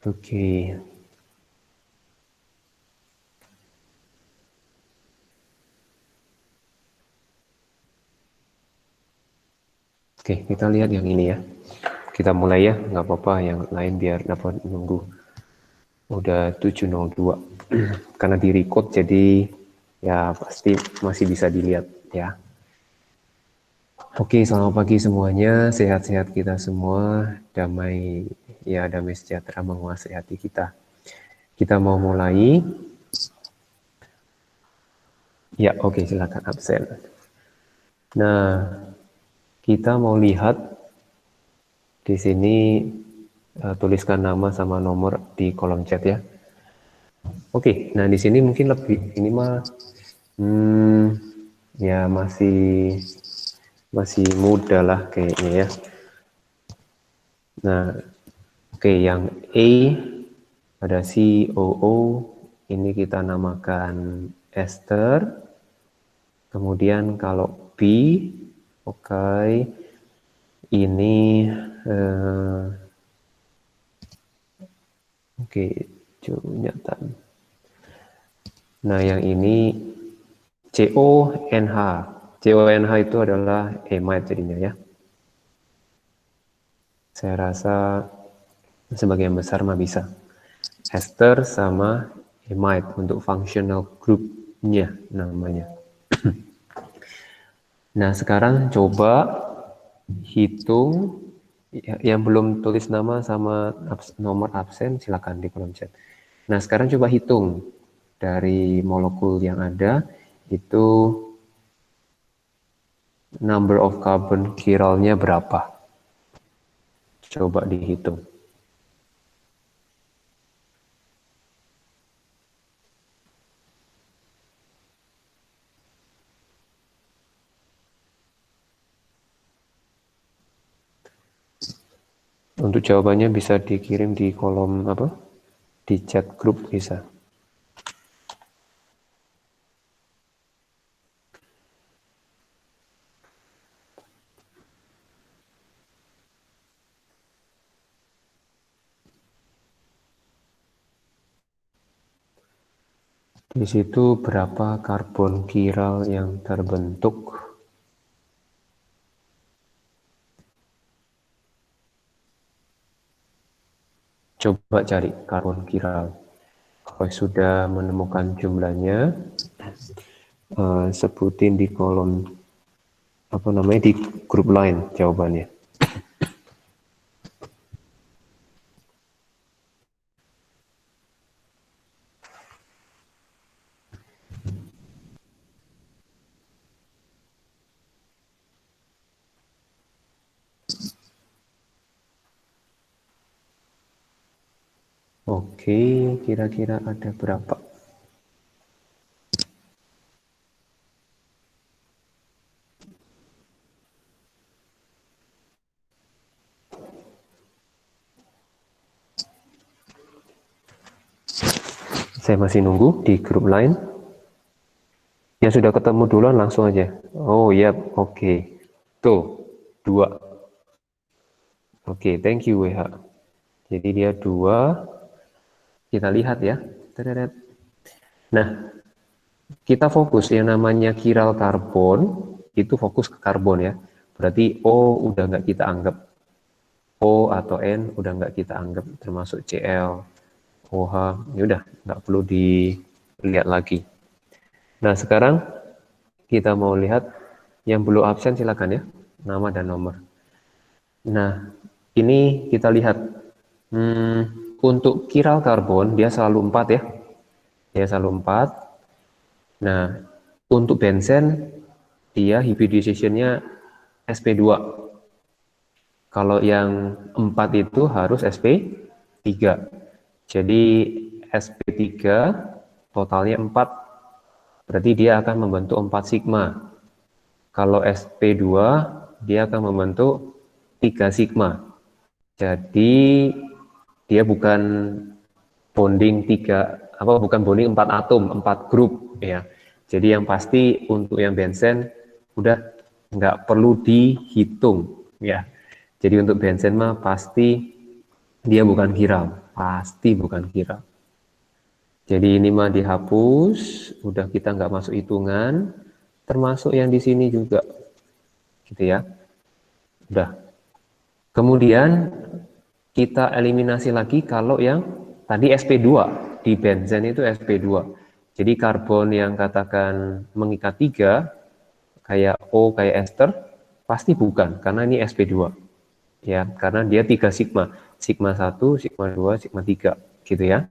Oke. Oke, kita lihat yang ini ya. Kita mulai ya, nggak apa-apa yang lain biar dapat nunggu. Udah 7:02. Karena di record jadi ya pasti masih bisa dilihat ya. Oke, selamat pagi semuanya. Sehat-sehat kita semua. Damai sejahtera menguasai hati kita. Kita mau mulai. Ya, oke, silakan absen. Nah, kita mau lihat di sini tuliskan nama sama nomor di kolom chat ya. Oke, nah di sini mungkin lebih ini mah ya masih muda lah kayaknya ya. Nah, oke, yang A ada COO ini kita namakan Esther. Kemudian kalau B, oke, ini oke, Jonathan. Nah, yang ini CONH. CONH itu adalah emite jadinya ya. Saya rasa sebagian besar mah bisa. Esther sama emite untuk functional groupnya namanya. Nah, sekarang coba hitung yang belum tulis nama sama nomor absen silakan di kolom chat. Nah, sekarang coba hitung dari molekul yang ada itu number of carbon chiralnya berapa? Coba dihitung. Untuk jawabannya bisa dikirim di kolom apa? Di chat grup bisa. Di situ berapa karbon chiral yang terbentuk? Coba cari karbon chiral. Kalau sudah menemukan jumlahnya, sebutin di kolom apa namanya di grup lain jawabannya. Oke, kira-kira ada berapa? Saya masih nunggu di grup lain. Yang sudah ketemu duluan langsung aja. Oh ya, oke. Tuh, 2. Oke, thank you WH. Jadi dia 2. Kita lihat ya. Nah, kita fokus yang namanya chiral karbon, itu fokus ke karbon ya. Berarti O udah nggak kita anggap. O atau N udah nggak kita anggap, termasuk Cl, OH, ya udah nggak perlu dilihat lagi. Nah, sekarang kita mau lihat yang belum absen silakan ya, nama dan nomor. Nah, ini kita lihat untuk chiral karbon dia selalu 4 ya. Dia selalu 4. Nah, untuk benzen dia hybridization-nya sp2. Kalau yang 4 itu harus sp3. Jadi sp3 totalnya 4. Berarti dia akan membentuk 4 sigma. Kalau sp2 dia akan membentuk 3 sigma. Jadi dia bukan bonding 4 atom, 4 grup ya. Jadi yang pasti untuk yang benzen udah nggak perlu dihitung ya. Jadi untuk benzen mah pasti dia bukan chiral, pasti bukan kiral. Jadi ini mah dihapus, udah kita nggak masuk hitungan, termasuk yang di sini juga, gitu ya. Udah. Kemudian kita eliminasi lagi kalau yang tadi sp2, di benzen itu sp2. Jadi karbon yang katakan mengikat 3, kayak O, kayak ester, pasti bukan, karena ini sp2. Ya, karena dia 3 sigma. Sigma 1, sigma 2, sigma 3, gitu ya.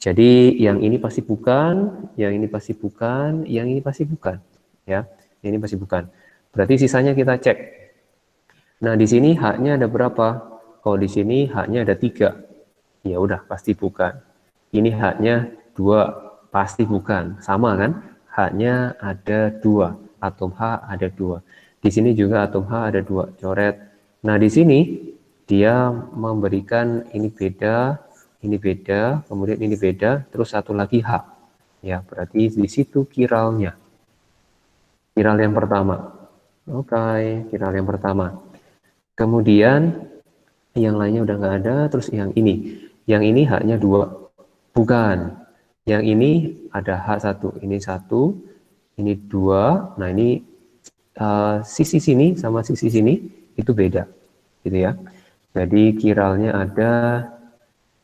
Jadi yang ini pasti bukan, yang ini pasti bukan, yang ini pasti bukan, ya. Ini pasti bukan. Berarti sisanya kita cek. Nah, di sini haknya ada berapa? Kalau di sini haknya ada 3. Ya udah, pasti bukan. Ini haknya 2, pasti bukan. Sama kan? Haknya ada 2. Atom H ada 2. Di sini juga atom H ada 2. Coret. Nah, di sini dia memberikan ini beda, kemudian ini beda, terus satu lagi H. Ya, berarti di situ kiralnya. Kiral yang pertama. Oke, kiral yang pertama. Kemudian yang lainnya udah nggak ada, terus yang ini. Yang ini haknya 2. Bukan. Yang ini ada H1, ini 1, ini 2. Nah, ini sisi sini sama sisi sini itu beda. Gitu ya. Jadi kiralnya ada,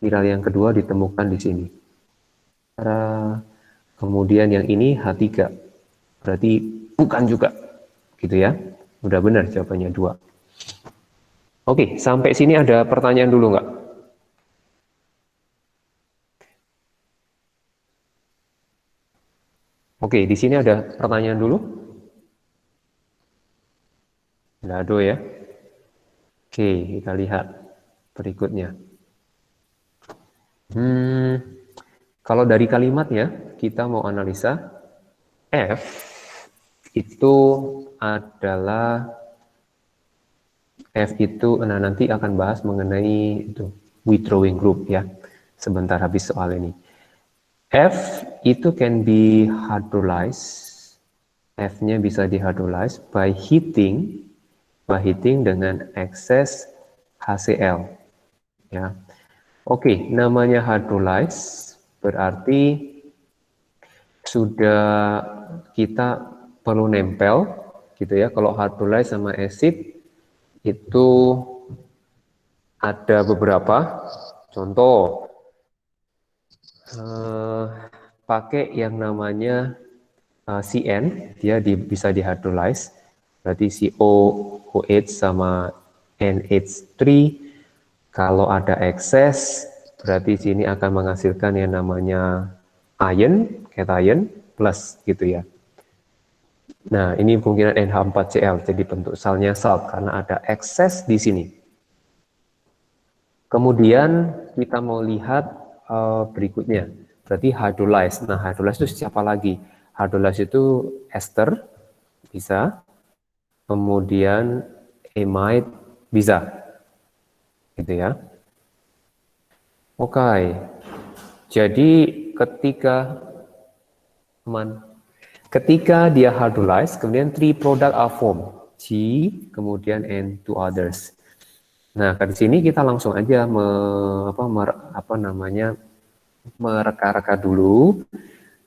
kiral yang kedua ditemukan di sini. Kemudian yang ini H3. Berarti bukan juga. Gitu ya. Udah benar jawabannya 2. Oke, sampai sini ada pertanyaan dulu nggak? Oke, di sini ada pertanyaan dulu? Nggak ada ya? Oke, kita lihat berikutnya. Kalau dari kalimatnya, kita mau analisa F itu adalah nah nanti akan bahas mengenai itu withdrawing group ya. Sebentar habis soal ini. F itu can be hydrolyzed. F-nya bisa dihydrolyze by heating dengan excess HCl. Ya. Oke, namanya hydrolyze berarti sudah kita perlu nempel gitu ya. Kalau hydrolyze sama acid itu ada beberapa contoh pakai yang namanya CN, dia bisa dihydrolyze, berarti COOH sama NH3. Kalau ada ekses, berarti sini akan menghasilkan yang namanya ion, cation plus gitu ya. Nah, ini kemungkinan NH4Cl, jadi bentuk salnya salt karena ada ekses di sini. Kemudian kita mau lihat berikutnya, berarti hydrolyze. Nah, hydrolyze itu siapa lagi? Hydrolyze itu ester, bisa. Kemudian amide, bisa. Gitu ya. Oke. Jadi ketika dia hydrolyze, kemudian 3 product are formed. G, kemudian and 2 others. Nah, di sini kita langsung aja mereka-reka dulu.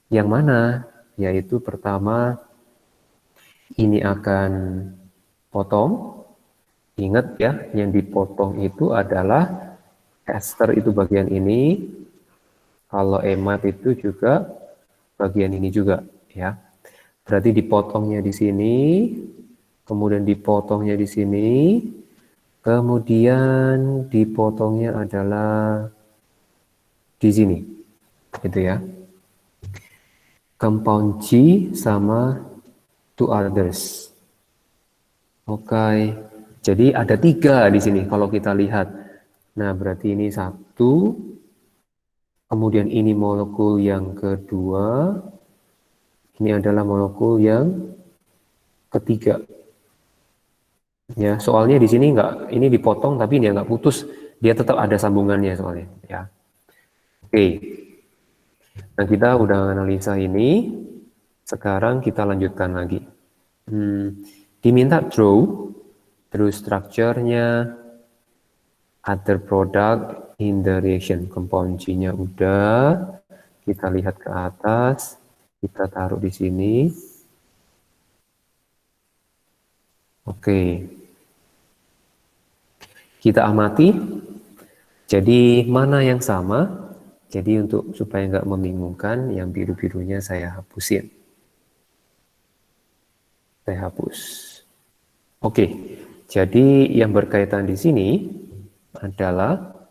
Yang mana? Yaitu pertama ini akan potong. Ingat ya, yang dipotong itu adalah ester itu bagian ini. Kalau emat itu juga bagian ini juga ya. Berarti dipotongnya di sini, kemudian dipotongnya di sini, kemudian dipotongnya adalah di sini. Gitu ya. Compound G sama 2 others. Oke. Jadi ada 3 di sini kalau kita lihat. Nah, berarti ini 1, kemudian ini molekul yang kedua, ini adalah molekul yang ketiga. Ya, soalnya di sini ini dipotong tapi dia nggak putus, dia tetap ada sambungannya soalnya. Ya, oke. Nah, kita udah analisa ini. Sekarang kita lanjutkan lagi. Diminta draw, terus structure-nya, other product, in the reaction. Compound G-nya udah, kita lihat ke atas, kita taruh di sini. Oke, kita amati. Jadi mana yang sama? Jadi untuk supaya nggak membingungkan, yang biru-birunya saya hapusin. Saya hapus. Oke, jadi yang berkaitan di sini adalah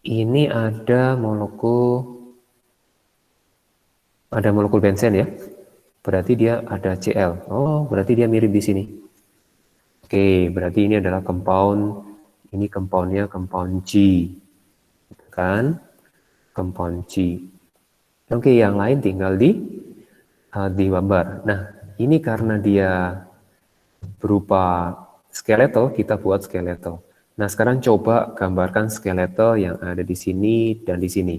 ini ada molekul benzen ya. Berarti dia ada Cl. Oh, berarti dia mirip di sini. Oke, berarti ini adalah compound. Ini compoundnya compound G, kan? Compound G. Oke, yang lain tinggal digambar. Nah, ini karena dia berupa skeletal, kita buat skeletal. Nah, sekarang coba gambarkan skeletal yang ada di sini dan di sini.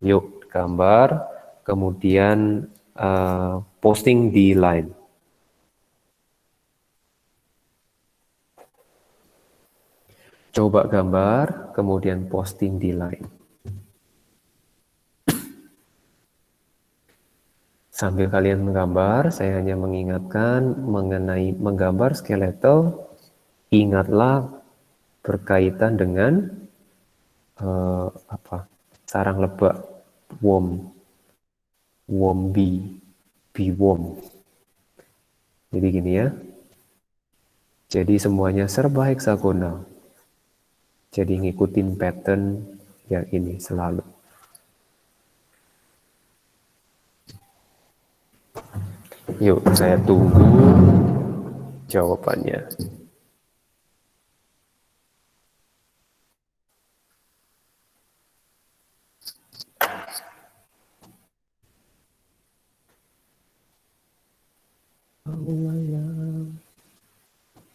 Yuk, gambar, kemudian posting di line. Coba gambar, kemudian posting di line. Sambil kalian menggambar, saya hanya mengingatkan mengenai menggambar skeletal, ingatlah berkaitan dengan sarang lebah, worm bee worm. Jadi gini ya. Jadi semuanya serba heksagonal. Jadi ngikutin pattern yang ini selalu. Yuk, saya tunggu jawabannya.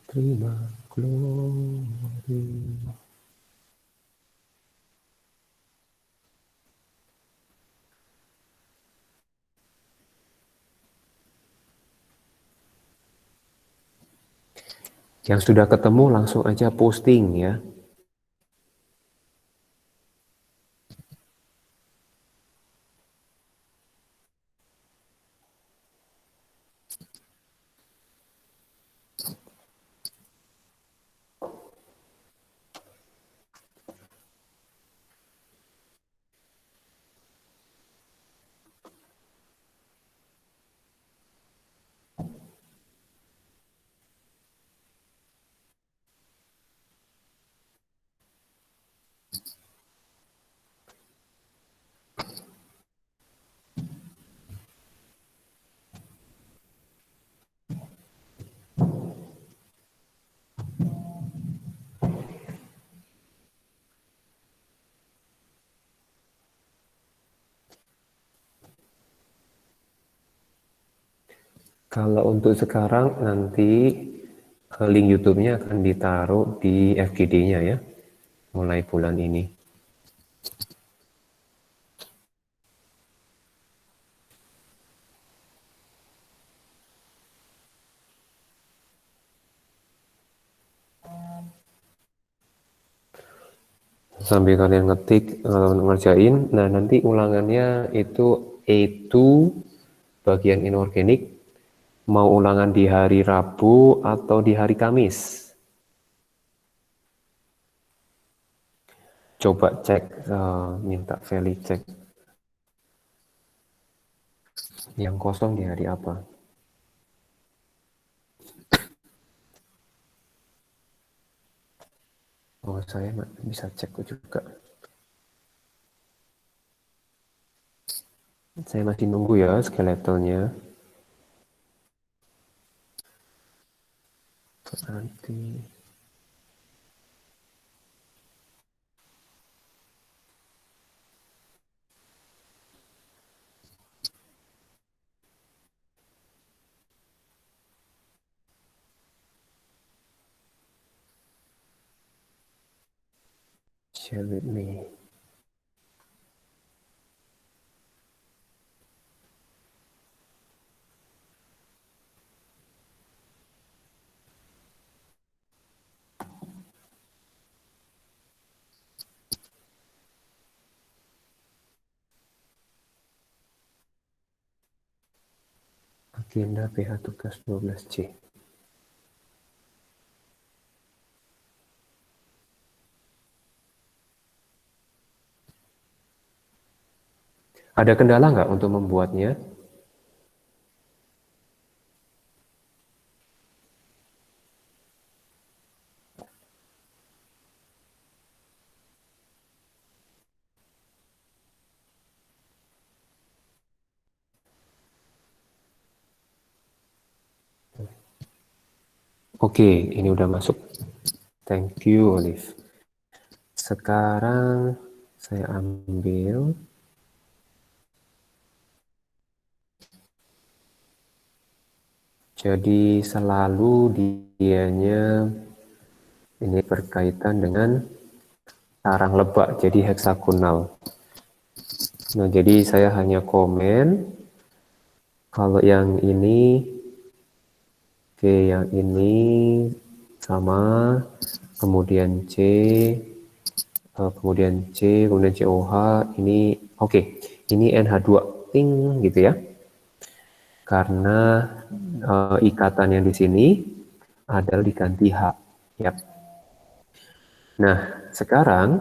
Terima glory. Yang sudah ketemu langsung aja posting ya. Kalau untuk sekarang nanti link YouTube-nya akan ditaruh di FGD-nya ya, mulai bulan ini. Sambil kalian ngetik, ngerjain, nah nanti ulangannya itu E2 bagian inorganik, mau ulangan di hari Rabu atau di hari Kamis. Coba cek, minta Feli cek yang kosong di hari apa. Oh, saya bisa cek juga. Saya masih nunggu ya skeletonnya. Nanti share with me. Agenda PH tugas 12C. Ada kendala nggak untuk membuatnya? Oke, ini udah masuk. Thank you, Olive. Sekarang saya ambil. Jadi selalu dianya ini berkaitan dengan sarang lebak, jadi heksagonal. Nah, jadi saya hanya komen kalau yang ini, oke, yang ini sama, kemudian kemudian kemudian COH, ini oke, ini NH2, ting gitu ya. Karena ikatan yang di sini adalah diganti H. Yap. Nah, sekarang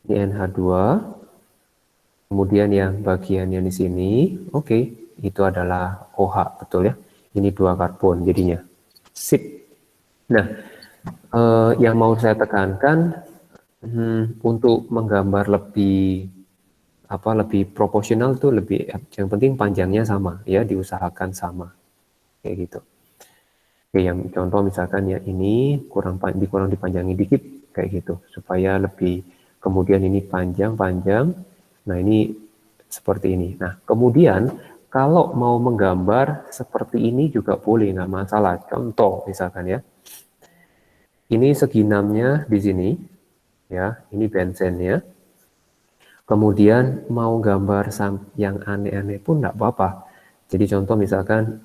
ini NH2, kemudian yang bagian yang di sini, oke, itu adalah OH, betul ya. Ini 2 karbon jadinya. Sip. Nah, yang mau saya tekankan, untuk menggambar lebih proporsional tuh lebih, yang penting panjangnya sama ya, diusahakan sama kayak gitu. Oke, yang contoh misalkan ya ini kurang dipanjangi dikit kayak gitu supaya lebih, kemudian ini panjang. Nah, ini seperti ini. Nah, kemudian kalau mau menggambar seperti ini juga boleh, nggak masalah. Contoh misalkan ya, ini segi 6-nya di sini ya, ini bensennya. Kemudian mau gambar yang aneh-aneh pun nggak apa-apa. Jadi contoh misalkan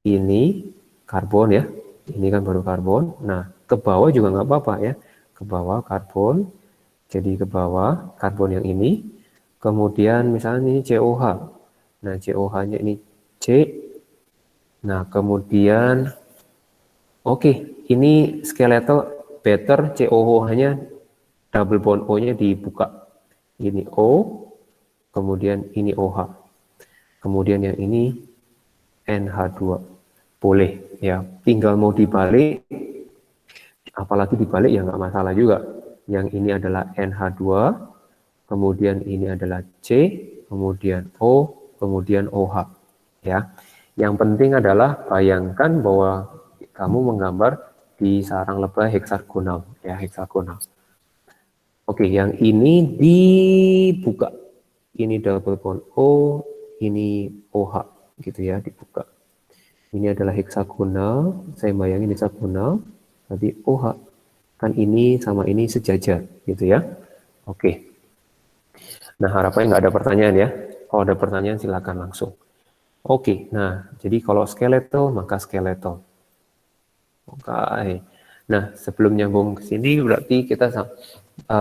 ini karbon ya, ini kan baru karbon. Nah, ke bawah juga nggak apa-apa ya, ke bawah karbon, jadi ke bawah karbon yang ini. Kemudian misalnya ini COH. Nah, COH-nya ini C. Nah, kemudian oke, ini skeletal better, COH-nya double bond O-nya dibuka. Ini O, kemudian ini OH. Kemudian yang ini NH2. Boleh ya, tinggal mau dibalik, apalagi dibalik ya nggak masalah juga. Yang ini adalah NH2, kemudian ini adalah C, kemudian O, kemudian OH. Ya, yang penting adalah bayangkan bahwa kamu menggambar di sarang lebah heksagonal, ya heksagonal. Oke, yang ini dibuka. Ini double bond O, ini OH, gitu ya, dibuka. Ini adalah heksagonal, saya bayangin heksagonal, tadi OH. Kan ini sama ini sejajar, gitu ya. Oke. Nah, harapannya nggak ada pertanyaan ya. Kalau ada pertanyaan silakan langsung. Oke, nah jadi kalau skeletal maka skeletal. Oke. Nah, sebelum nyambung ke sini berarti kita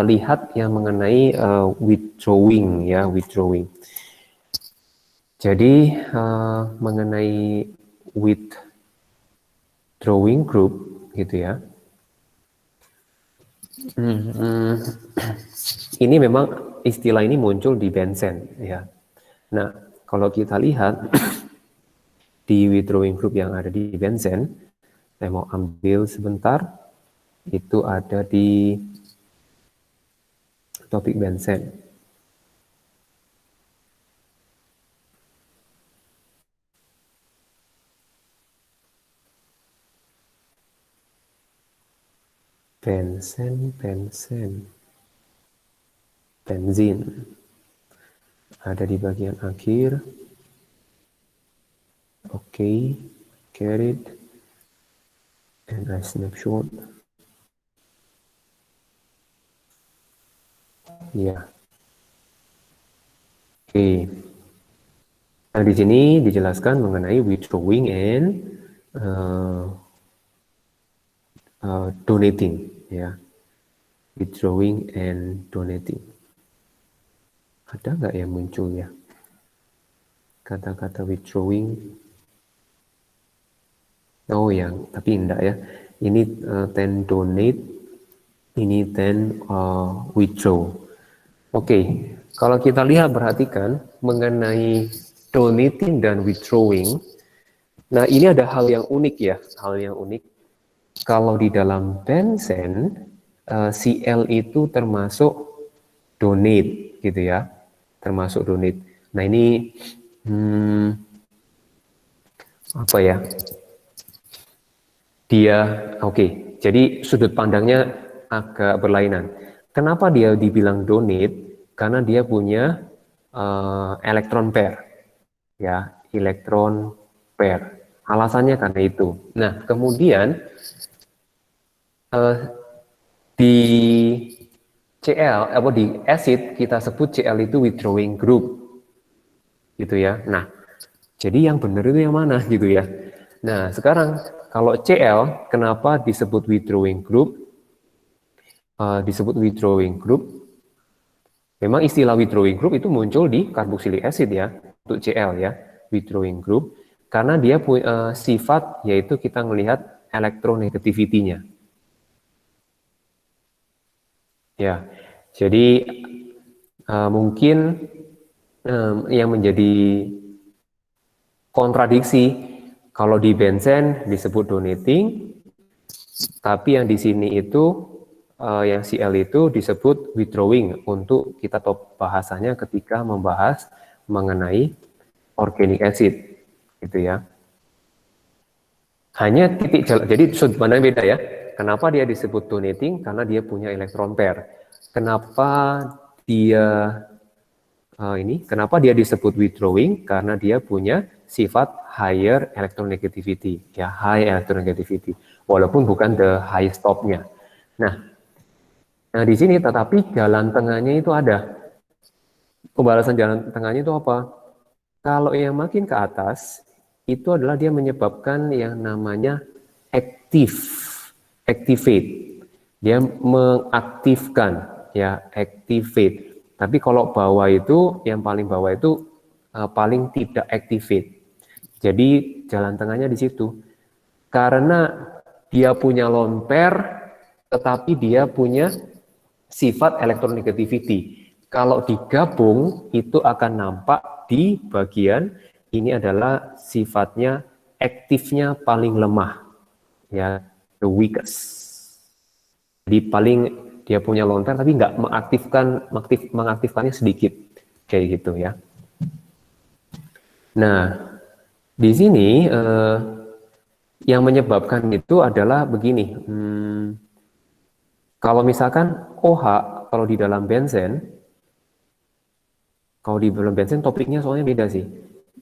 lihat yang mengenai withdrawing ya, withdrawing. Jadi mengenai withdrawing group gitu ya. Ini memang istilah ini muncul di benzen ya. Nah, kalau kita lihat di withdrawing group yang ada di benzen, saya mau ambil sebentar, itu ada di topik benzen. Benzin ada di bagian akhir. Oke, carried and I snapshot. Ya. Oke. Nah, di sini dijelaskan mengenai withdrawing and donating ya. Withdrawing and donating. Ada nggak yang muncul ya? Kata-kata withdrawing Oh ya, tapi enggak ya. Ini 10 donate, ini 10 withdraw. Oke, kalau kita lihat perhatikan mengenai donating dan withdrawing. Nah, ini ada hal yang unik ya, hal yang unik. Kalau di dalam Tencent, CL itu termasuk donate gitu ya, termasuk donate. Nah ini apa ya? Dia oke. Jadi sudut pandangnya agak berlainan. Kenapa dia dibilang donate? Karena dia punya elektron pair, ya, elektron pair. Alasannya karena itu. Nah, kemudian di CL atau di acid kita sebut CL itu withdrawing group, gitu ya. Nah, jadi yang benar itu yang mana gitu ya. Nah, sekarang kalau CL kenapa disebut withdrawing group? Disebut withdrawing group. Memang istilah withdrawing group itu muncul di carboxylic acid ya, untuk CL ya, withdrawing group, karena dia punya sifat yaitu kita melihat elektronegativity-nya. Ya, jadi mungkin yang menjadi kontradiksi kalau di benzen disebut donating, tapi yang di sini itu yang CL itu disebut withdrawing untuk kita top bahasanya ketika membahas mengenai organic acid, gitu ya. Hanya titik jalan, jadi sudut pandang beda ya. Kenapa dia disebut donating? Karena dia punya elektron pair. Kenapa dia kenapa dia disebut withdrawing? Karena dia punya sifat higher electronegativity, ya, high electronegativity, walaupun bukan the highest top-nya. Nah, di sini tetapi jalan tengahnya itu ada. Pembalasan jalan tengahnya itu apa? Kalau yang makin ke atas, itu adalah dia menyebabkan yang namanya activate. Dia mengaktifkan, ya, activate. Tapi kalau bawah itu, yang paling bawah itu paling tidak activate. Jadi jalan tengahnya di situ. Karena dia punya lone pair, tetapi dia punya sifat electronegativity. Kalau digabung itu akan nampak di bagian ini adalah sifatnya aktifnya paling lemah, ya, the weakest. Jadi paling dia punya lone pair tapi nggak mengaktifkannya sedikit, kayak gitu ya. Nah, di sini yang menyebabkan itu adalah begini. Kalau misalkan OH, kalau di dalam benzen, topiknya soalnya beda sih.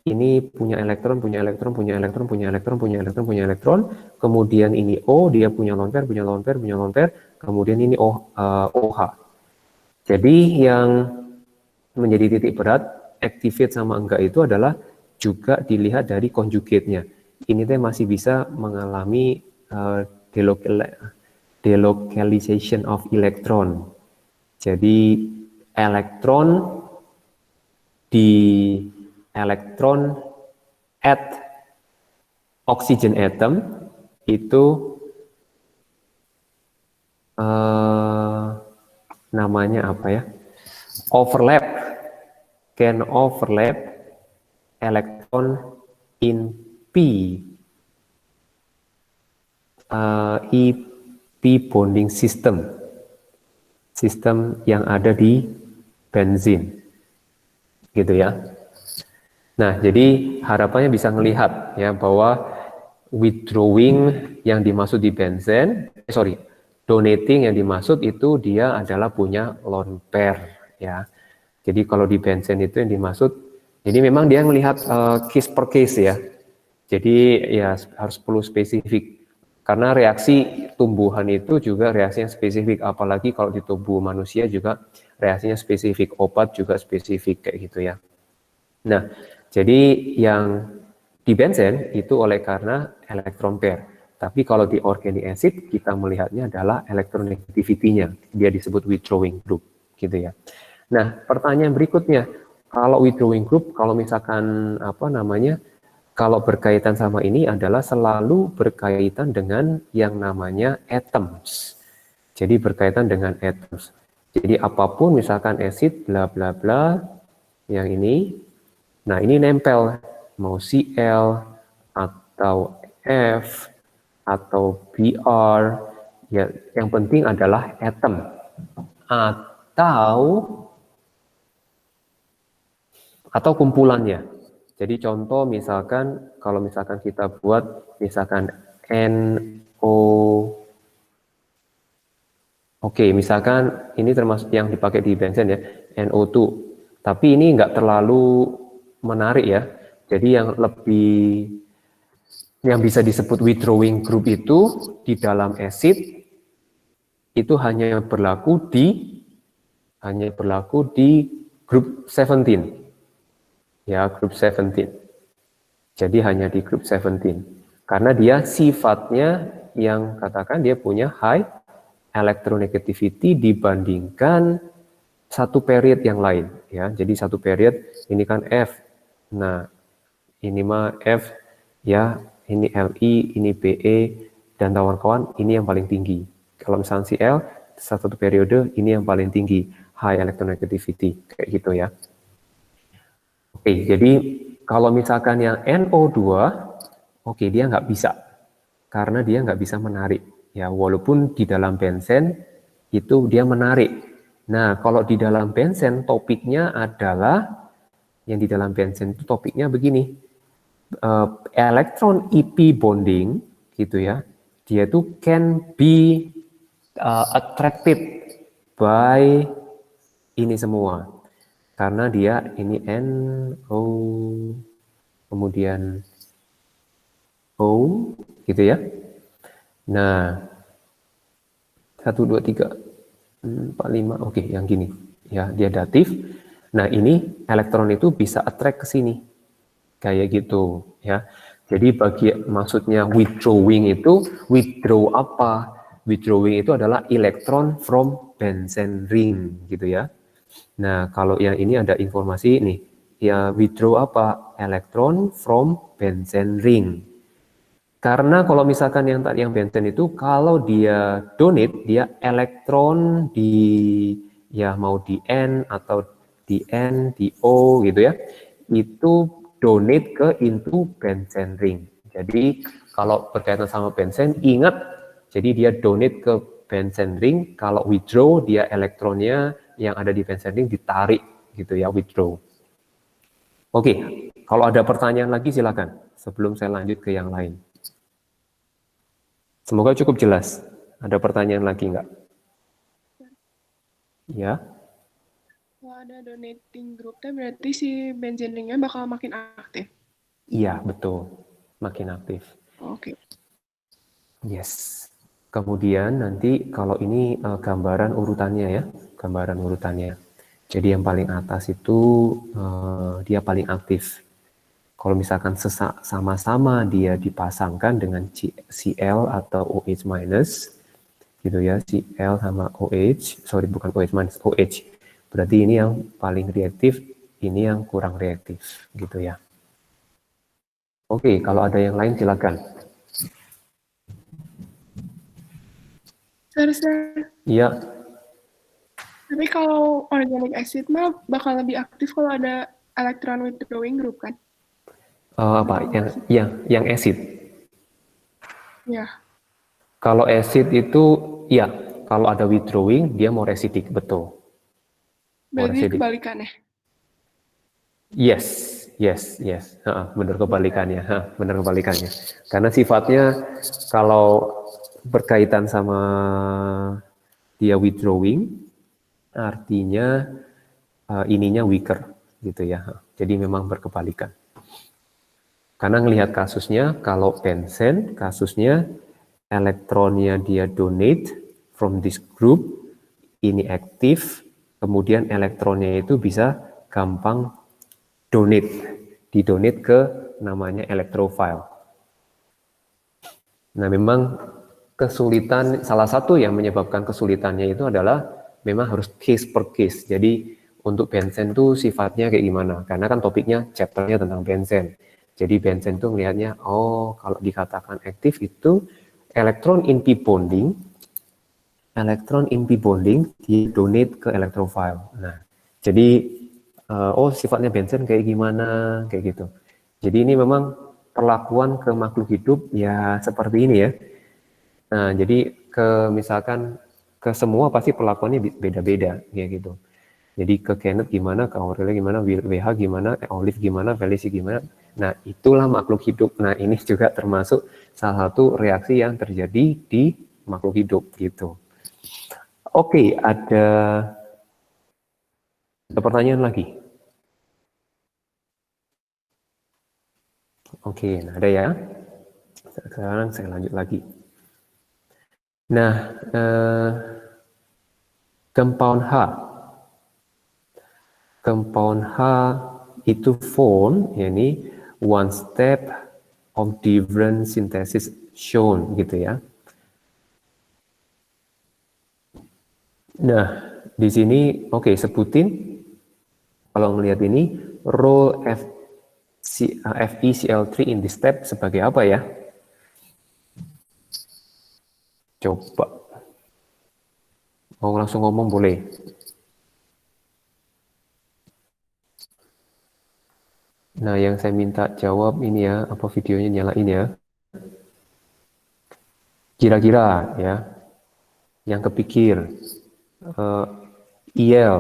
Ini punya elektron, punya elektron, punya elektron, punya elektron, punya elektron, punya elektron. Kemudian ini O, dia punya lone pair, punya lone pair, punya lone pair. Kemudian ini OH. Jadi yang menjadi titik berat, activate sama enggak itu adalah juga dilihat dari conjugate-nya. Ini teh masih bisa mengalami delocalization of electron. Jadi elektron di elektron at oxygen atom itu namanya apa ya? Can overlap electron in EP bonding system yang ada di benzin, gitu ya. Nah, jadi harapannya bisa melihat ya bahwa withdrawing yang dimaksud di benzen, donating yang dimaksud itu dia adalah punya lone pair ya. Jadi kalau di benzen itu yang dimaksud, jadi memang dia melihat case per case ya. Jadi ya harus perlu spesifik. Karena reaksi tumbuhan itu juga reaksinya spesifik, apalagi kalau di tubuh manusia juga reaksinya spesifik, obat juga spesifik kayak gitu ya. Nah, jadi yang di benzen itu oleh karena elektron pair. Tapi kalau di organic acid kita melihatnya adalah electronegativity-nya. Dia disebut withdrawing group, gitu ya. Nah, pertanyaan berikutnya, kalau withdrawing group, kalau misalkan kalau berkaitan sama ini adalah selalu berkaitan dengan yang namanya atoms. Jadi berkaitan dengan atoms. Jadi apapun misalkan acid bla bla bla yang ini, nah ini nempel mau Cl atau F atau Br, ya yang penting adalah atom atau kumpulannya. Jadi contoh misalkan kalau misalkan kita buat misalkan NO, oke, misalkan ini termasuk yang dipakai di bensin ya, NO2. Tapi ini nggak terlalu menarik ya. Jadi yang bisa disebut withdrawing group itu di dalam acid itu hanya berlaku di group 17. Ya, group 17. Jadi hanya di group 17. Karena dia sifatnya yang katakan dia punya high electronegativity dibandingkan satu period yang lain ya. Jadi satu period ini kan F. Nah, ini mah F ya, ini Li, ini Be dan kawan-kawan ini yang paling tinggi. Kalau misalnya Cl satu periode ini yang paling tinggi, high electronegativity kayak gitu ya. Oke, jadi kalau misalkan yang NO2, oke dia nggak bisa karena dia nggak bisa menarik ya, walaupun di dalam benzen itu dia menarik. Nah, kalau di dalam benzen topiknya adalah yang di dalam benzen itu topiknya begini, elektron EP bonding gitu ya, dia itu can be attracted by ini semua karena dia ini NO kemudian O gitu ya. Nah, 1, 2, 3, 4, 5, oke yang gini ya, dia datif. Nah ini elektron itu bisa attract ke sini kayak gitu ya. Jadi maksudnya withdrawing itu withdraw apa? Withdrawing itu adalah elektron from Benzen ring gitu ya. Nah kalau yang ini ada informasi nih ya, withdraw apa? Elektron from Benzen ring. Karena kalau misalkan yang benzen itu kalau dia donate, dia elektron di ya mau di N atau di N, di O gitu ya, itu donate ke into benzen ring. Jadi kalau berkaitan sama benzen, ingat, jadi dia donate ke benzen ring, kalau withdraw dia elektronnya yang ada di benzen ring ditarik gitu ya, withdraw. Oke, kalau ada pertanyaan lagi silakan sebelum saya lanjut ke yang lain. Semoga cukup jelas. Ada pertanyaan lagi nggak? Ya. Kalau ada donating groupnya berarti si benzen ringnya bakal makin aktif. Iya, betul. Makin aktif. Oke. Yes. Kemudian nanti kalau ini gambaran urutannya ya. Gambaran urutannya. Jadi yang paling atas itu dia paling aktif. Kalau misalkan sama-sama dia dipasangkan dengan Cl atau OH minus, gitu ya, Cl sama OH, sorry bukan OH minus, OH. Berarti ini yang paling reaktif, ini yang kurang reaktif, gitu ya. Oke, kalau ada yang lain silakan. Sir. Iya. Tapi kalau organic acid mah bakal lebih aktif kalau ada electron withdrawing group kan? Apa? Yang acid? Ya. Kalau acid itu, ya, kalau ada withdrawing, dia more acidic, betul. Berarti kebalikannya? Yes. Benar kebalikannya. Benar kebalikannya. Karena sifatnya kalau berkaitan sama dia withdrawing, artinya ininya weaker, gitu ya. Jadi memang berkebalikan. Karena ngelihat kasusnya, kalau benzen, kasusnya elektronnya dia donate from this group, ini aktif, kemudian elektronnya itu bisa gampang didonate ke namanya electrophile. Nah memang kesulitan, salah satu yang menyebabkan kesulitannya itu adalah memang harus case per case. Jadi untuk benzen itu sifatnya kayak gimana? Karena kan topiknya chapternya tentang benzen. Jadi benzen itu melihatnya, oh kalau dikatakan aktif itu elektron in p bonding, dia donate ke electrophile. Nah, jadi oh sifatnya benzen kayak gimana, kayak gitu. Jadi ini memang perlakuan ke makhluk hidup ya seperti ini ya. Nah, jadi misalkan ke semua pasti perlakuannya beda-beda kayak gitu. Jadi ke Kenneth gimana, ke Aurelia gimana, WH gimana, Olive gimana, Felicia gimana. Nah, itulah makhluk hidup. Nah, ini juga termasuk salah satu reaksi yang terjadi di makhluk hidup gitu. Oke, ada pertanyaan lagi. Oke, nah ada ya. Sekarang saya lanjut lagi. Nah, compound H. Compound H itu found, yakni one step of different synthesis shown gitu ya. Nah, di sini oke, sebutin kalau melihat ini role FeCl3 in this step sebagai apa ya? Coba. Mau langsung ngomong boleh. Nah, yang saya minta jawab ini ya, apa videonya nyalain ya. Kira-kira ya, yang kepikir, IL,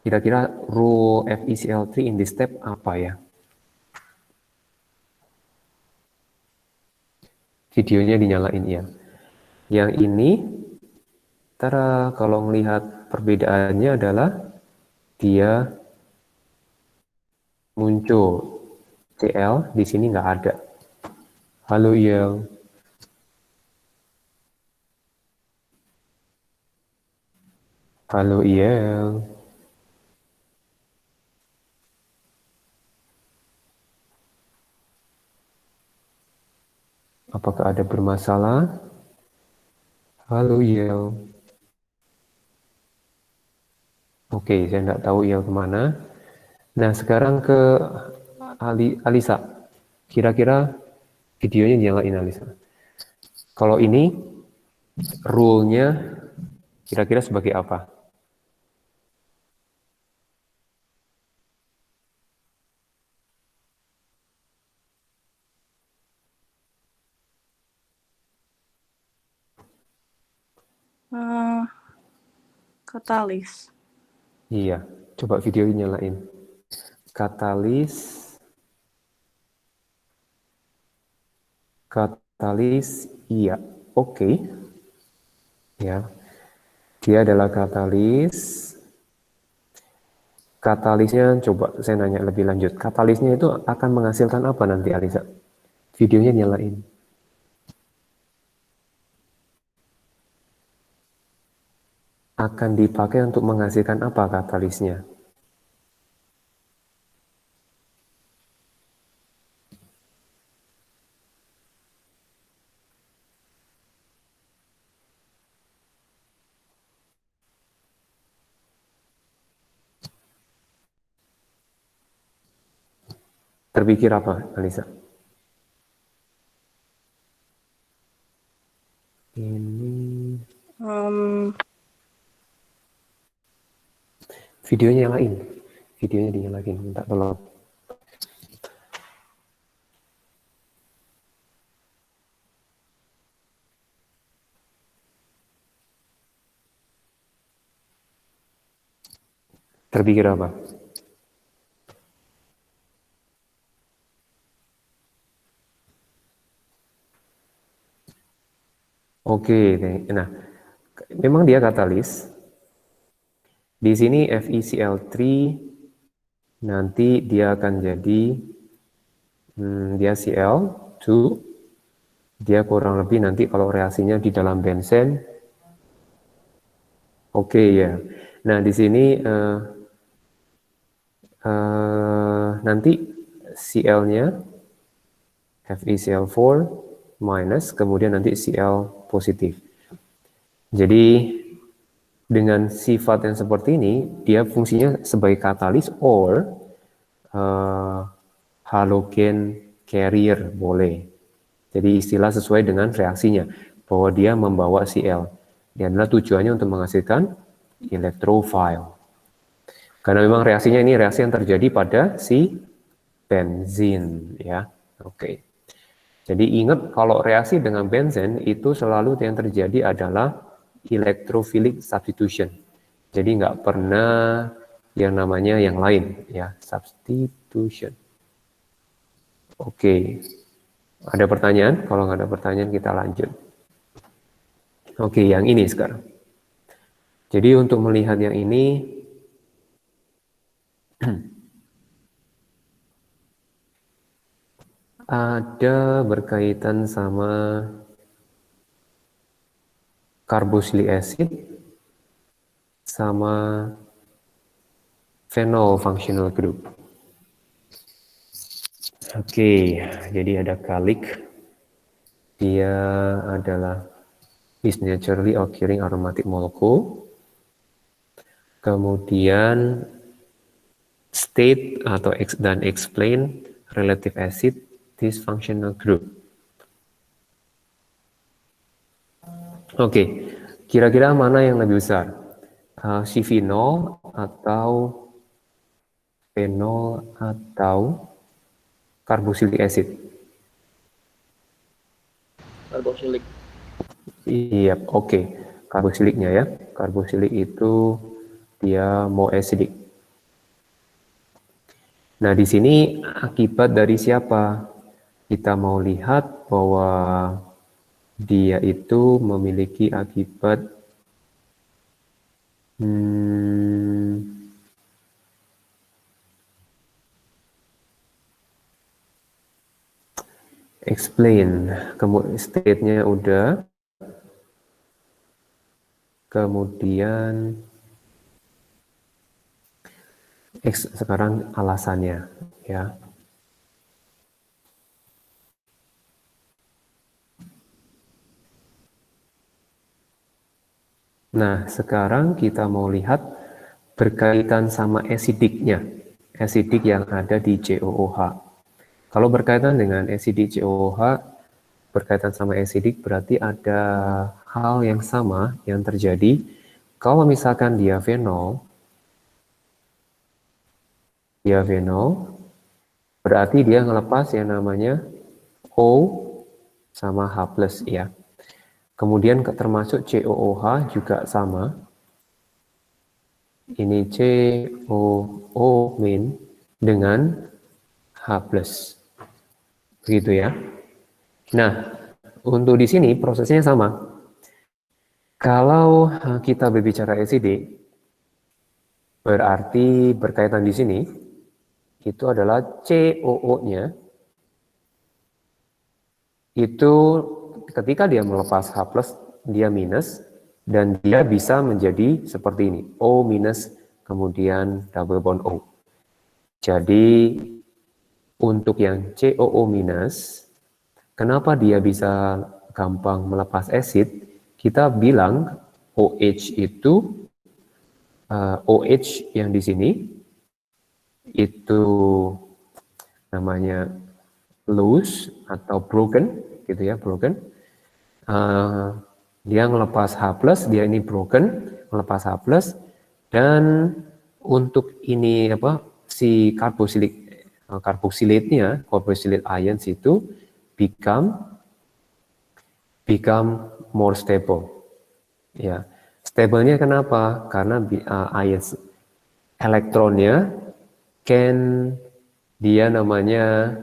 kira-kira role FeCl3 in this step apa ya? Videonya dinyalain ya. Yang ini, kalau melihat perbedaannya adalah dia muncul Cl, di sini nggak ada. Halo IL. Halo IL. Apakah ada bermasalah? Halo IL. Oke, saya nggak tahu IL kemana. Nah, sekarang ke Alisa. Kira-kira videonya nyalain Alisa. Kalau ini, rule-nya kira-kira sebagai apa? Katalis. Iya, coba videonya nyalain. Katalis, iya, oke. Ya, dia adalah katalis. Katalisnya, coba saya nanya lebih lanjut. Katalisnya itu akan menghasilkan apa nanti, Alisa? Videonya nyalain. Akan dipakai untuk menghasilkan apa katalisnya? Terpikir apa, Alisa? Ini videonya nyalain. Videonya dinyalain, minta tolong. Terpikir apa? Oke, nah, memang dia katalis. Di sini FeCl3 nanti dia akan jadi dia Cl2, dia kurang lebih nanti kalau reaksinya di dalam benzen. Oke ya. Nah di sini nanti Cl-nya FeCl4 minus, kemudian nanti Cl positif. Jadi dengan sifat yang seperti ini, dia fungsinya sebagai katalis or H halogen carrier, boleh. Jadi istilah sesuai dengan reaksinya, bahwa dia membawa Cl. Ini adalah tujuannya untuk menghasilkan elektrofil. Karena memang reaksinya ini reaksi yang terjadi pada si benzin, ya. Oke. Jadi ingat kalau reaksi dengan benzen itu selalu yang terjadi adalah electrophilic substitution. Jadi nggak pernah yang namanya yang lain, ya, substitution. Oke. Ada pertanyaan? Kalau nggak ada pertanyaan kita lanjut. Oke, yang ini sekarang. Jadi untuk melihat yang ini, ada berkaitan sama carboxylic acid sama phenol functional group. Oke, jadi ada kalik. Dia adalah is naturally occurring aromatic molecule. Kemudian state atau dan explain relative acid this functional group. Oke, kira-kira mana yang lebih besar? Si phenol atau phenol atau carboxylic acid? Carboxylic. Iya, oke. Carboxylicnya ya. Carboxylic itu dia more acidic. Nah, di sini akibat dari siapa? Kita mau lihat bahwa dia itu memiliki akibat explain, state-nya udah, kemudian sekarang alasannya, ya. Nah, sekarang kita mau lihat berkaitan sama acidicnya, acidic yang ada di COOH. Kalau berkaitan dengan acidic COOH, berkaitan sama acidic berarti ada hal yang sama yang terjadi. Kalau misalkan dia phenol, berarti dia ngelepas yang namanya O sama H+, ya. Kemudian termasuk COOH juga sama. Ini COO min dengan H+. Begitu ya. Nah, untuk di sini prosesnya sama. Kalau kita berbicara acidic, berarti berkaitan di sini itu adalah COO-nya itu ketika dia melepas H+, dia minus, dan dia bisa menjadi seperti ini, O minus, kemudian double bond O. Jadi, untuk yang COO minus, kenapa dia bisa gampang melepas acid? Kita bilang OH itu, OH yang di sini, itu namanya loose atau broken, gitu ya, broken. Dia ngelepas H+, dia ini broken, ngelepas H+, dan untuk ini apa si carboxylate-nya, carboxylate ions itu become more stable. Ya, stabilnya kenapa? Karena ions elektronnya dia namanya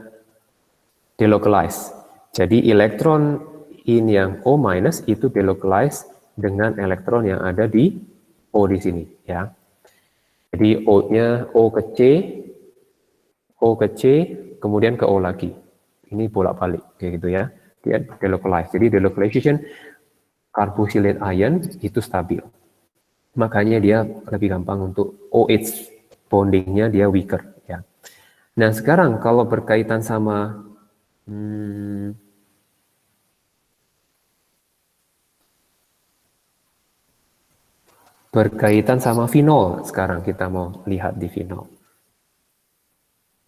delocalize. Jadi elektron in yang O minus itu delocalize dengan elektron yang ada di O di sini, ya. Jadi O-nya O ke C, kemudian ke O lagi. Ini bolak-balik kayak gitu ya. Dia delocalize. Jadi delocalization carboxylate ion itu stabil. Makanya dia lebih gampang untuk OH bondingnya dia weaker, ya. Nah, sekarang kalau berkaitan sama berkaitan sama phenol, sekarang kita mau lihat di phenol.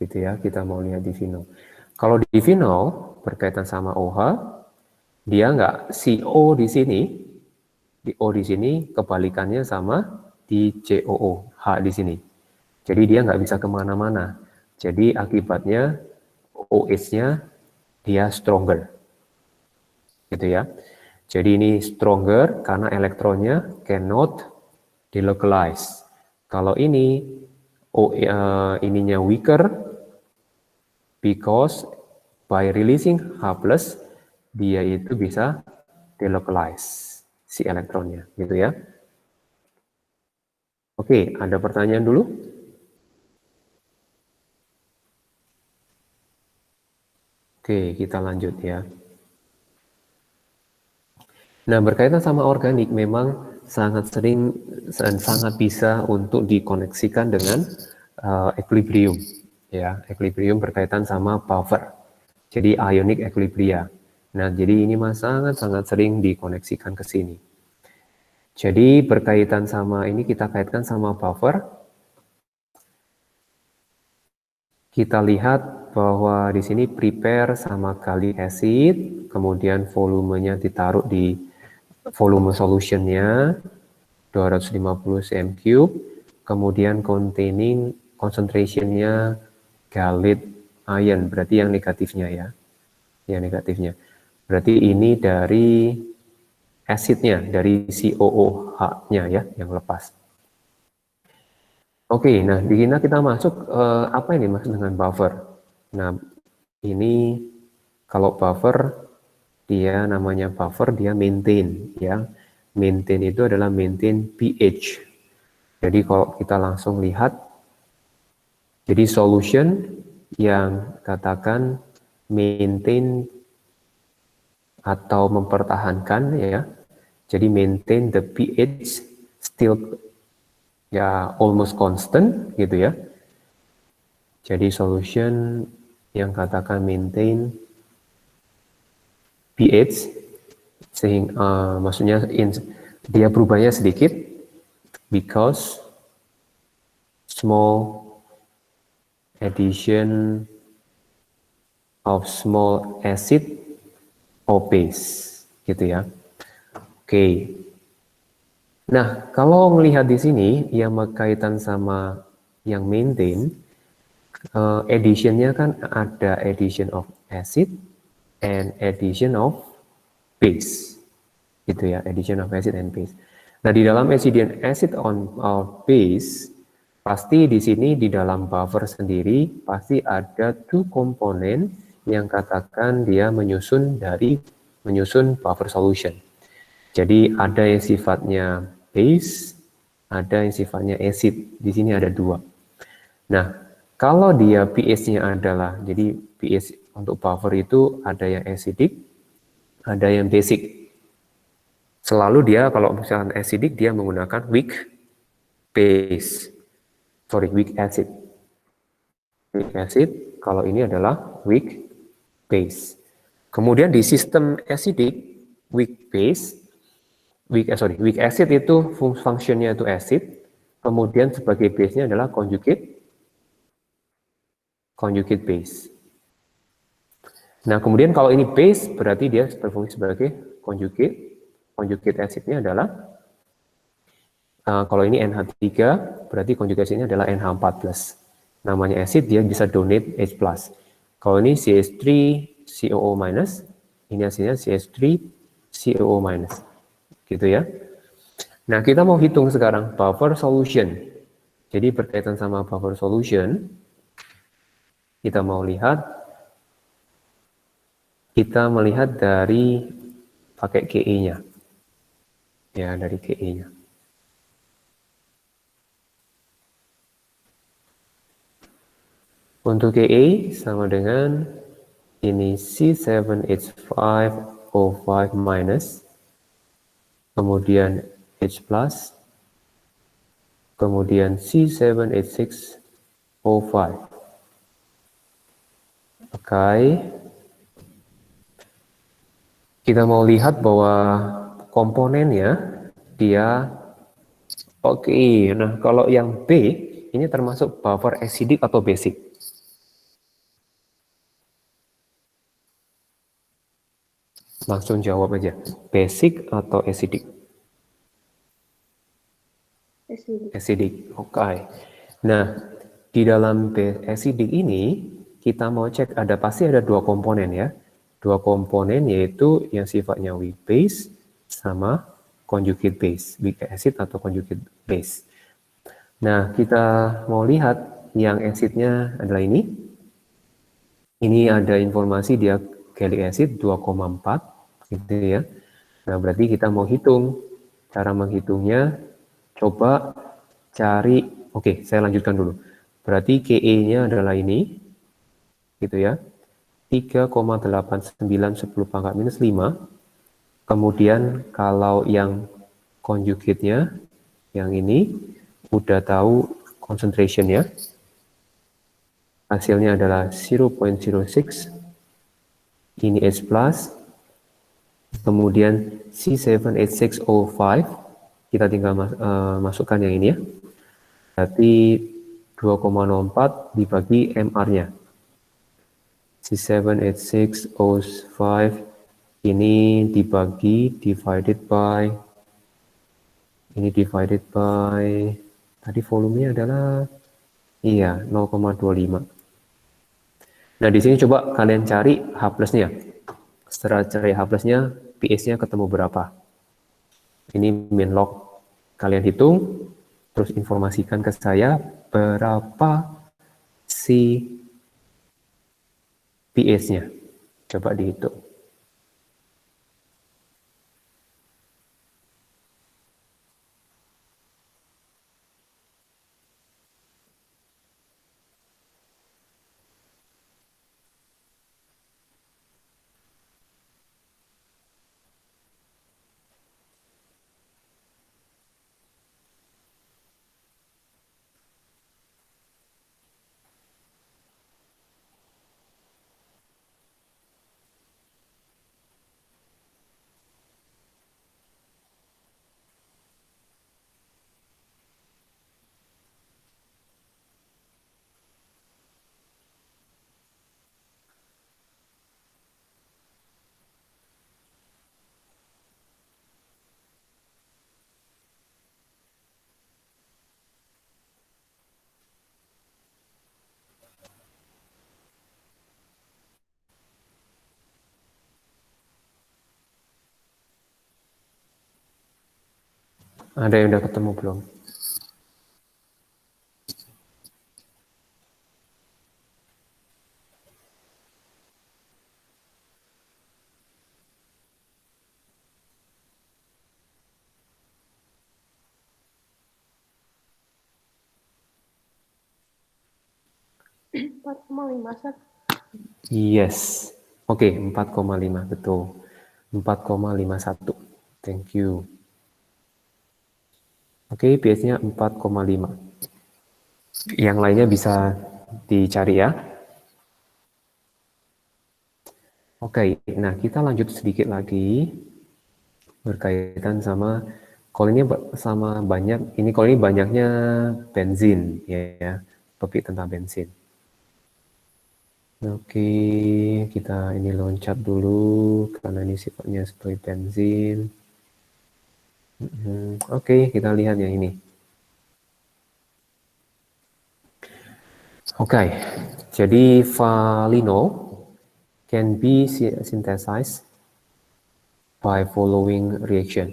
gitu ya. Kita mau lihat di phenol. Kalau di phenol berkaitan sama OH, dia nggak si O di sini, di O di sini kebalikannya sama di COO, H di sini. Jadi dia nggak bisa kemana-mana. Jadi akibatnya OH-nya dia stronger, gitu ya. Jadi ini stronger karena elektronnya cannot delocalize. Kalau ini ininya weaker because by releasing H+, dia itu bisa delocalize si elektronnya, gitu ya. Oke, ada pertanyaan dulu? Oke, kita lanjut ya. Nah, berkaitan sama organik memang sangat sering dan sangat bisa untuk dikoneksikan dengan equilibrium. Ya, equilibrium berkaitan sama buffer. Jadi ionic equilibria. Nah, jadi ini mas sangat sering dikoneksikan ke sini. Jadi berkaitan sama ini kita kaitkan sama buffer. Kita lihat bahwa di sini prepare sama kali acid, kemudian volumenya ditaruh di volume solutionnya 250 cm3, kemudian containing concentrationnya galate ion, berarti yang negatifnya ya, yang negatifnya. Berarti ini dari acidnya, dari COOH-nya ya, yang lepas. Oke, nah di sini kita masuk apa ini mas dengan buffer? Nah ini kalau buffer dia namanya buffer dia maintain ya, maintain itu adalah maintain pH. Jadi kalau kita langsung lihat, jadi solution yang katakan maintain atau mempertahankan ya, jadi maintain the pH still ya almost constant gitu ya. Jadi solution yang katakan maintain pH sehingga maksudnya dia berubahnya sedikit because small addition of small acid or base gitu ya. Oke. Nah, kalau melihat di sini yang berkaitan sama yang maintain, addition-nya kan ada addition of acid and addition of base, gitu ya, addition of acid and base. Nah, di dalam acid on base, pasti di sini di dalam buffer sendiri pasti ada two komponen yang katakan dia menyusun buffer solution. Jadi ada yang sifatnya base, ada yang sifatnya acid. Di sini ada dua. Nah, kalau dia pH-nya adalah, jadi pH untuk buffer itu ada yang acidic, ada yang basic. Selalu dia kalau misalkan acidic dia menggunakan weak acid. Weak acid, kalau ini adalah weak base. Kemudian di sistem acidic, weak acid itu fungsinya itu acid, kemudian sebagai base-nya adalah conjugate base. Nah, kemudian kalau ini base berarti dia berfungsi sebagai conjugate acid-nya adalah kalau ini NH3 berarti conjugate acid-nya adalah NH4+. Namanya acid dia bisa donate H+. Kalau ini CH3 COO-, ini hasilnya CH3 COO-. Gitu ya. Nah, kita mau hitung sekarang buffer solution. Jadi berkaitan sama buffer solution, kita mau lihat, kita melihat dari pakai KE-nya. Ya, dari KE-nya. Untuk KE sama dengan ini C7H5O5-, kemudian H+, kemudian C7H6O5. Oke. Kita mau lihat bahwa komponennya dia oke. Nah, kalau yang B ini termasuk buffer acidic atau basic? Langsung jawab aja. Basic atau acidic? Acidic. Oke. Nah, di dalam acidic ini kita mau cek pasti ada dua komponen ya. Dua komponen yaitu yang sifatnya weak base sama conjugate base, weak acid atau conjugate base. Nah, kita mau lihat yang acidnya adalah ini. Ini ada informasi dia gallic acid 2,4 gitu ya. Nah, berarti kita mau hitung. Cara menghitungnya coba cari, oke, saya lanjutkan dulu. Berarti Ke-nya adalah ini, gitu ya. 3,8910 pangkat minus 5. Kemudian kalau yang conjugate-nya, yang ini, udah tahu concentration-nya. Hasilnya adalah 0.06. Ini H+. Kemudian C7H6O5. Kita tinggal masukkan yang ini ya. Berarti 2,04 dibagi MR-nya. C7H6O5 ini divided by tadi volumenya adalah 0,25. Nah, di sini coba kalian cari H+-nya. Setelah cari H+-nya, pH-nya ketemu berapa? Ini min log. Kalian hitung, terus informasikan ke saya berapa si pH-nya. Coba dihitung. Ada yang udah ketemu belum? Yes. Oke, 4,5 betul. 4,51. Thank you. Oke, pH-nya 4,5. Yang lainnya bisa dicari ya. Oke, nah kita lanjut sedikit lagi berkaitan sama kalau ini sama banyak ini kalau ini banyaknya bensin ya, topik tentang bensin. Oke, kita ini loncat dulu karena ini sifatnya seperti bensin. Oke, kita lihat yang ini. Oke, jadi valino can be synthesized by following reaction.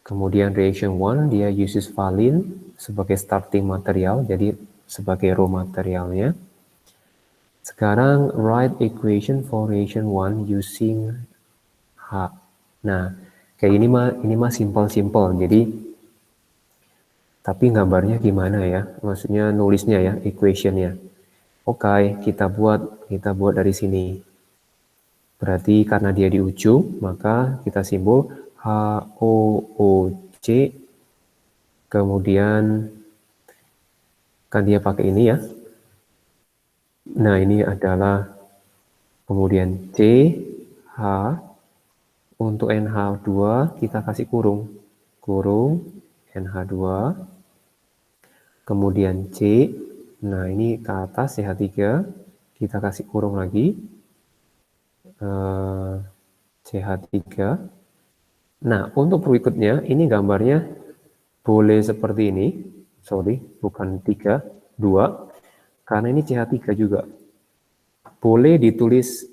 Kemudian reaction 1 dia uses valine sebagai starting material, jadi sebagai raw materialnya. Sekarang write equation for reaction 1 using H. Nah, kayak ini mah simple. Jadi tapi gambarnya gimana ya? Maksudnya nulisnya ya, equationnya. Oke, kita buat dari sini. Berarti karena dia di ujung, maka kita simbol HOOC. Kemudian kan dia pakai ini ya. Nah, ini adalah kemudian C, H. Untuk NH2 kita kasih kurung NH2. Kemudian C. Nah, ini ke atas CH3. Kita kasih kurung lagi. CH3. Nah, untuk berikutnya, ini gambarnya boleh seperti ini. Sorry, bukan 3, 2. Karena ini CH3 juga. Boleh ditulis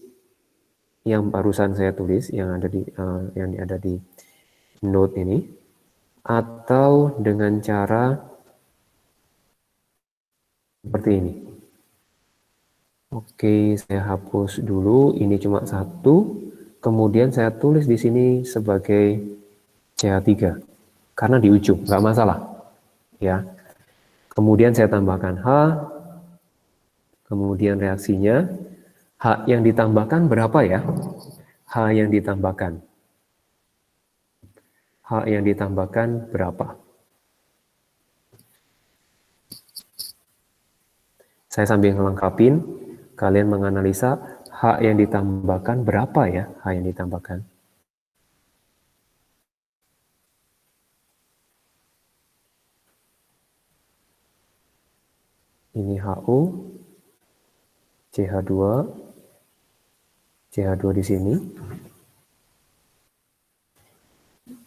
yang barusan saya tulis, yang ada di note ini. Atau dengan cara seperti ini. Oke, saya hapus dulu. Ini cuma 1. Kemudian saya tulis di sini sebagai CH3. Karena di ujung, nggak masalah. Ya. Kemudian saya tambahkan H. Kemudian reaksinya. H yang ditambahkan berapa ya? H yang ditambahkan. H yang ditambahkan berapa? Saya sambil ngelengkapin, kalian menganalisa H yang ditambahkan berapa ya? H yang ditambahkan. Ini HO, CH2, CH2 di sini.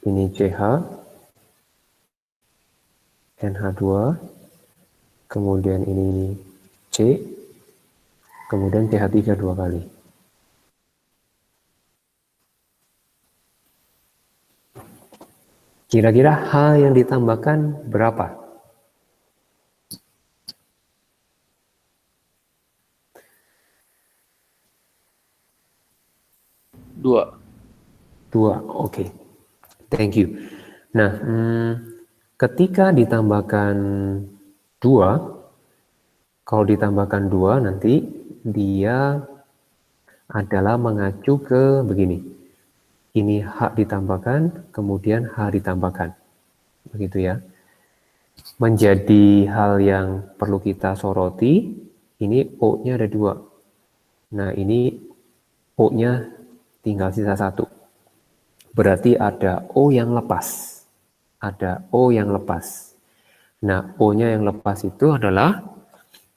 Ini CH, NH2, kemudian ini C, kemudian CH3 2 kali. Kira-kira H yang ditambahkan berapa? Dua. 2, oke. Thank you. Nah, ketika ditambahkan 2, kalau ditambahkan 2 nanti dia adalah mengacu ke begini. Ini H ditambahkan, kemudian H ditambahkan. Begitu ya. Menjadi hal yang perlu kita soroti, ini O-nya ada 2. Nah, ini O-nya tinggal sisa 1. Berarti ada O yang lepas. Ada O yang lepas. Nah, O-nya yang lepas itu adalah,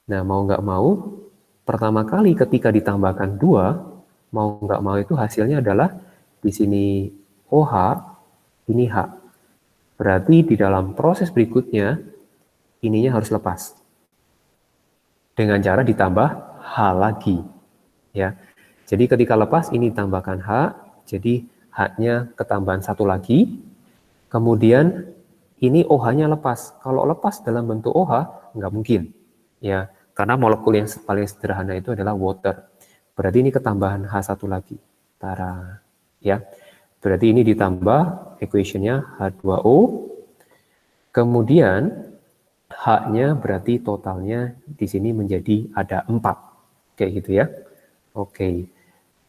nah mau nggak mau, pertama kali ketika ditambahkan 2, mau nggak mau itu hasilnya adalah di sini OH, ini H. Berarti di dalam proses berikutnya, ininya harus lepas. Dengan cara ditambah H lagi. Ya. Jadi ketika lepas, ini tambahkan H, jadi H-nya ketambahan 1 lagi. Kemudian ini OH-nya lepas. Kalau lepas dalam bentuk OH, nggak mungkin. Ya, karena molekul yang paling sederhana itu adalah water. Berarti ini ketambahan H1 lagi. Tara. Ya, berarti ini ditambah equation-nya H2O. Kemudian H-nya berarti totalnya di sini menjadi ada 4. Kayak gitu ya. Oke.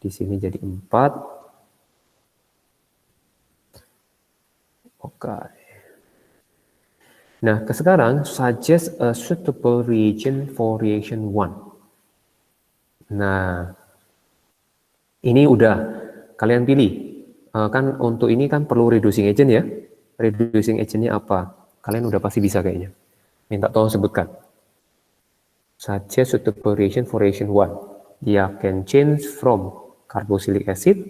Di sini jadi 4. Oke. Nah, sekarang suggest a suitable reagent for reaction 1. Nah, ini udah kalian pilih. Kan untuk ini kan perlu reducing agent ya. Reducing agentnya apa? Kalian udah pasti bisa kayaknya. Minta tolong sebutkan. Suggest suitable reagent for reaction 1. Dia can change from carboxylic acid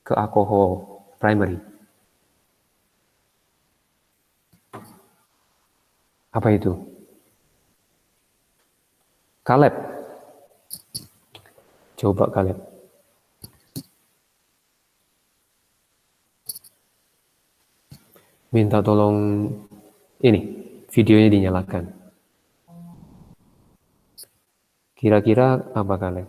ke alcohol primary. Apa itu? Caleb. Coba Caleb. Minta tolong ini, videonya dinyalakan. Kira-kira apa Caleb?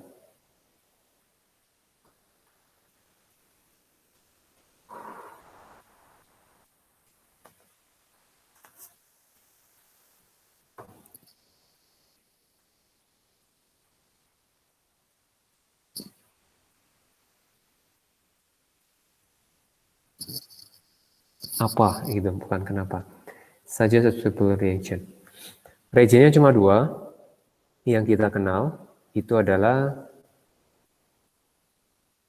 Apa gitu, bukan kenapa. Suggest a suitable reagent. Reagentnya cuma 2 yang kita kenal, itu adalah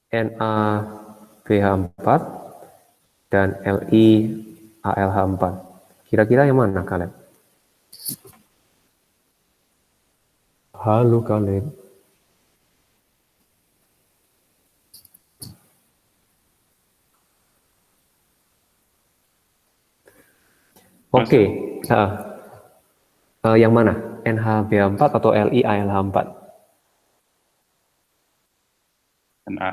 NaBH4 dan LiAlH4. Kira-kira yang mana Caleb? Halo Caleb. Oke. Yang mana? NHB4 atau LIALH4? NA.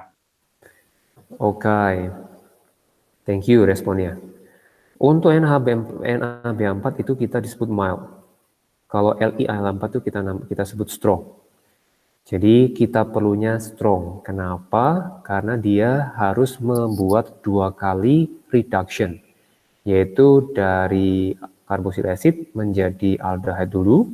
Oke. Thank you responnya. Untuk NHB4 itu kita disebut mild. Kalau LIALH4 itu kita sebut strong. Jadi kita perlunya strong. Kenapa? Karena dia harus membuat 2 kali reduction, yaitu dari carboxylic acid menjadi aldehyde dulu.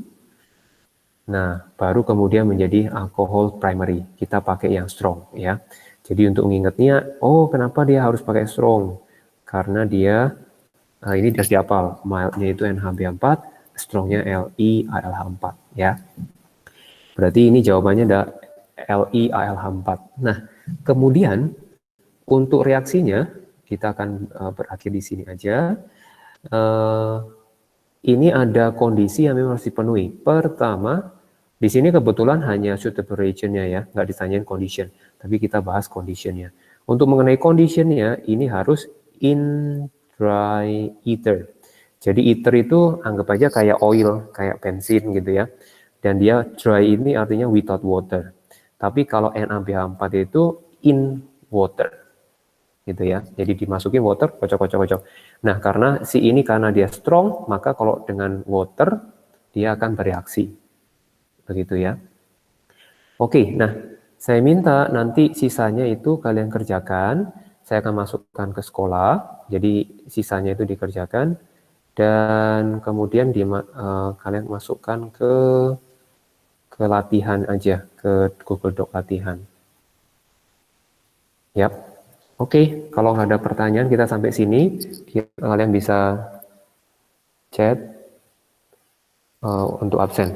Nah, baru kemudian menjadi alkohol primary. Kita pakai yang strong ya. Jadi untuk mengingatnya, oh kenapa dia harus pakai strong? Karena dia ini harus dihafal, mildnya itu NHB4, strongnya LIALH4 ya. Berarti ini jawabannya ada LIALH4. Nah, kemudian untuk reaksinya kita akan berakhir di sini aja. Ini ada kondisi yang memang harus dipenuhi. Pertama, di sini kebetulan hanya suitable reagent-nya ya, nggak ditanyain condition, tapi kita bahas condition-nya. Untuk mengenai condition-nya, ini harus in dry ether. Jadi ether itu anggap aja kayak oil, kayak bensin gitu ya. Dan dia dry ini artinya without water. Tapi kalau NaBH4 itu in water. Gitu ya. Jadi dimasukin water, kocok. Nah, karena karena dia strong, maka kalau dengan water dia akan bereaksi. Begitu ya. Oke, nah saya minta nanti sisanya itu kalian kerjakan. Saya akan masukkan ke sekolah. Jadi sisanya itu dikerjakan dan kemudian kalian masukkan ke latihan aja, ke Google Doc latihan. Yap. Oke, kalau nggak ada pertanyaan kita sampai sini, kalian bisa chat untuk absen.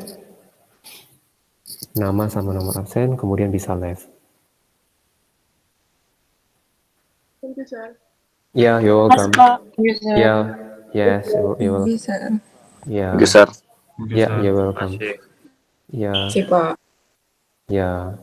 Nama sama nomor absen, kemudian bisa live. Thank you, sir. Ya, you're welcome. Bisa. Ya, yes, you're welcome. Bisa. Ya, Geser. ya, you're welcome. Ya, Sih, Pak. ya.